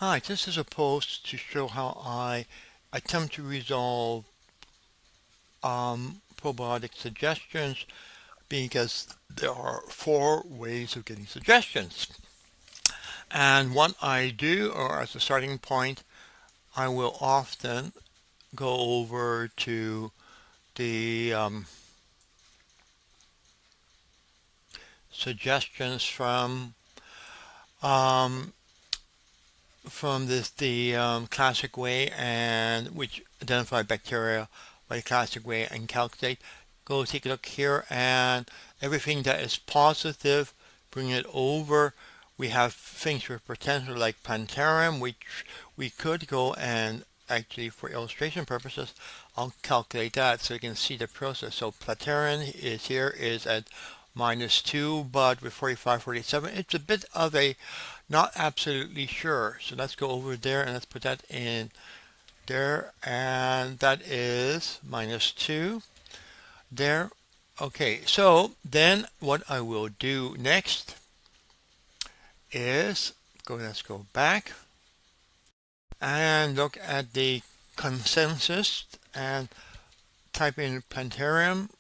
Hi, this is a post to show how I attempt to resolve probiotic suggestions because there are 4 ways of getting suggestions. And what I do, or as a starting point, I will often go over to the suggestions um, from the classic way, and which identify bacteria by the classic way and calculate. Go take a look here, and everything that is positive, bring it over. We have things with potential like Plantarum, which we could go and actually, for illustration purposes, I'll calculate that so you can see the process. So Plantarum is at -2, but with 45, 47, it's a bit of a not absolutely sure. So let's go over there and let's put that in there, and that is -2 there. Okay, so then what I will do next is let's go back and look at the consensus and type in Plantarum.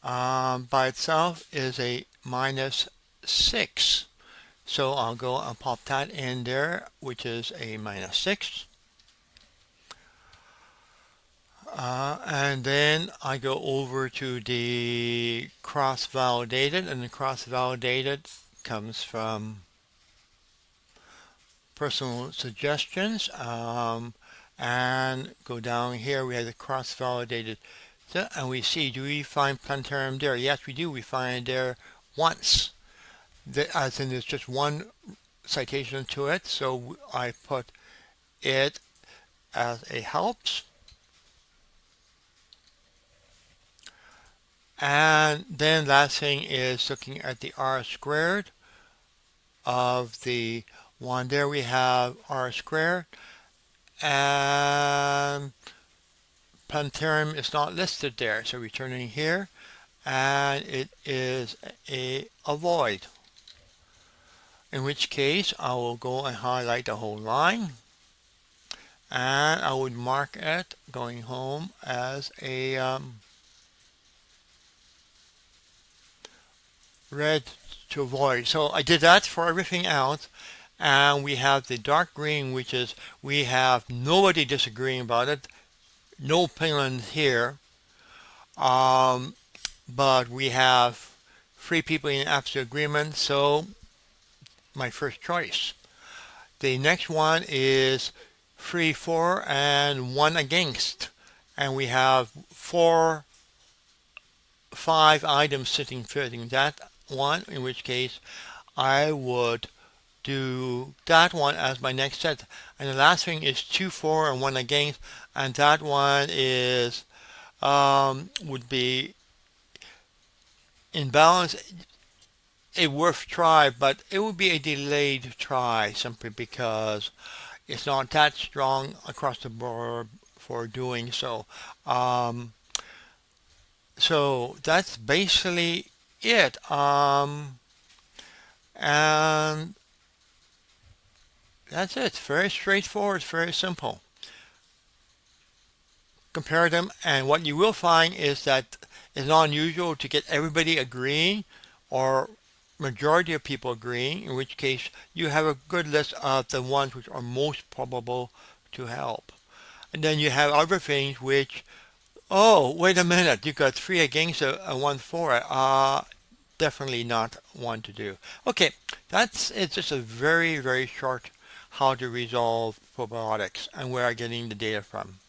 By itself is a -6. So I'll go and pop that in there, which is a -6. And then I go over to the cross-validated, and the cross-validated comes from personal suggestions. And go down here, we have the cross-validated, and we see, do we find Plantarum there? Yes, we do. We find it there once. As in, there's just one citation to it, so I put it as a helps. And then last thing is looking at the R squared of the one. There we have R squared, and Plantarum is not listed there, so returning here, and it is a avoid, in which case I will go and highlight the whole line, and I would mark it going home as a red to avoid. So I did that for everything else, and we have the dark green, which is we have nobody disagreeing about it, no opinions here, but we have 3 people in absolute agreement, so my first choice. The next one is 3 for and 1 against, and we have 5 items fitting that one, in which case I would do that one as my next set. And the last thing is 2 for and 1 against, and that one is would be in balance, a worth try, but it would be a delayed try simply because it's not that strong across the board for doing so. So that's basically it. And that's it. Very straightforward, very simple. Compare them, and what you will find is that it's not unusual to get everybody agreeing or majority of people agreeing, in which case you have a good list of the ones which are most probable to help. And then you have other things which, oh, wait a minute, you got 3 against and 1 for it. Definitely not one to do. Okay, it's just a very, very short how to resolve probiotics and where I'm getting the data from.